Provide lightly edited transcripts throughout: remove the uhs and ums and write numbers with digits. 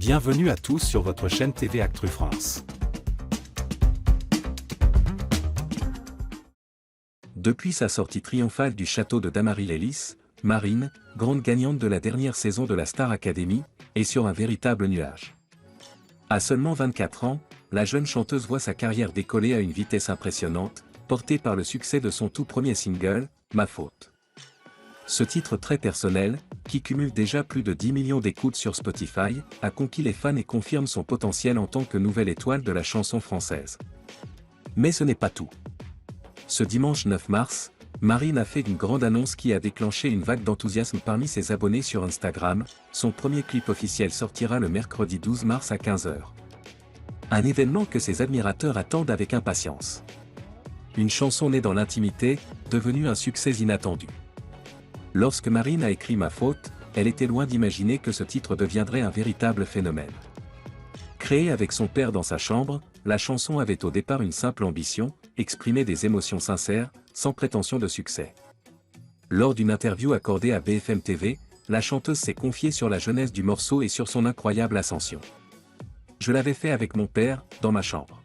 Bienvenue à tous sur votre chaîne TV Actu France. Depuis sa sortie triomphale du château de Damary-lès-Lys, Marine, grande gagnante de la dernière saison de la Star Academy, est sur un véritable nuage. À seulement 24 ans, la jeune chanteuse voit sa carrière décoller à une vitesse impressionnante, portée par le succès de son tout premier single, Ma Faute. Ce titre très personnel, qui cumule déjà plus de 10 millions d'écoutes sur Spotify, a conquis les fans et confirme son potentiel en tant que nouvelle étoile de la chanson française. Mais ce n'est pas tout. Ce dimanche 9 mars, Marine a fait une grande annonce qui a déclenché une vague d'enthousiasme parmi ses abonnés sur Instagram. Son premier clip officiel sortira le mercredi 12 mars à 15 h. Un événement que ses admirateurs attendent avec impatience. Une chanson née dans l'intimité, devenue un succès inattendu. Lorsque Marine a écrit Ma Faute, elle était loin d'imaginer que ce titre deviendrait un véritable phénomène. Créée avec son père dans sa chambre, la chanson avait au départ une simple ambition, exprimer des émotions sincères, sans prétention de succès. Lors d'une interview accordée à BFM TV, la chanteuse s'est confiée sur la jeunesse du morceau et sur son incroyable ascension. Je l'avais fait avec mon père, dans ma chambre.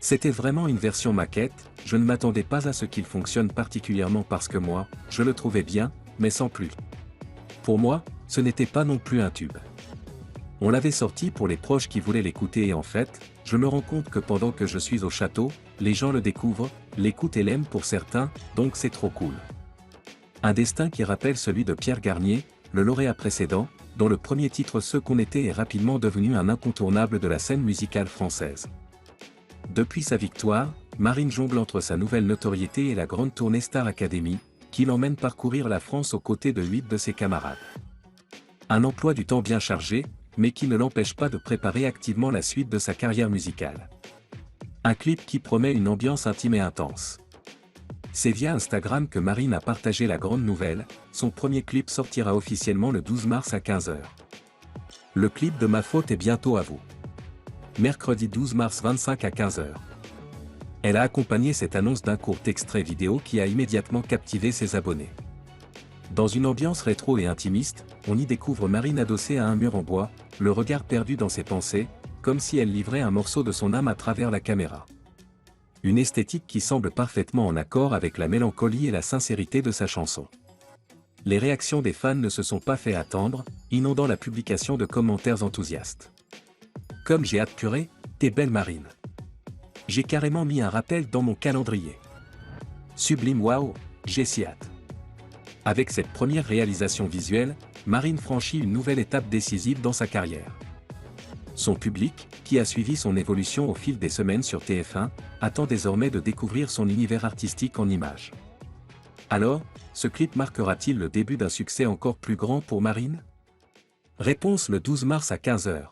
C'était vraiment une version maquette, je ne m'attendais pas à ce qu'il fonctionne particulièrement parce que moi, je le trouvais bien, mais sans plus. Pour moi, ce n'était pas non plus un tube. On l'avait sorti pour les proches qui voulaient l'écouter et en fait, je me rends compte que pendant que je suis au château, les gens le découvrent, l'écoutent et l'aiment pour certains, donc c'est trop cool. Un destin qui rappelle celui de Pierre Garnier, le lauréat précédent, dont le premier titre Ce qu'on était est rapidement devenu un incontournable de la scène musicale française. Depuis sa victoire, Marine jongle entre sa nouvelle notoriété et la grande tournée Star Academy, qui l'emmène parcourir la France aux côtés de 8 de ses camarades. Un emploi du temps bien chargé, mais qui ne l'empêche pas de préparer activement la suite de sa carrière musicale. Un clip qui promet une ambiance intime et intense. C'est via Instagram que Marine a partagé la grande nouvelle, son premier clip sortira officiellement le 12 mars à 15 h. Le clip de Ma Faute est bientôt à vous. Mercredi 12 mars 25 à 15 h. Elle a accompagné cette annonce d'un court extrait vidéo qui a immédiatement captivé ses abonnés. Dans une ambiance rétro et intimiste, on y découvre Marine adossée à un mur en bois, le regard perdu dans ses pensées, comme si elle livrait un morceau de son âme à travers la caméra. Une esthétique qui semble parfaitement en accord avec la mélancolie et la sincérité de sa chanson. Les réactions des fans ne se sont pas fait attendre, inondant la publication de commentaires enthousiastes. Comme j'ai hâte purée, t'es belle Marine. J'ai carrément mis un rappel dans mon calendrier. Sublime waouh, j'ai si hâte. Avec cette première réalisation visuelle, Marine franchit une nouvelle étape décisive dans sa carrière. Son public, qui a suivi son évolution au fil des semaines sur TF1, attend désormais de découvrir son univers artistique en images. Alors, ce clip marquera-t-il le début d'un succès encore plus grand pour Marine? Réponse le 12 mars à 15 h.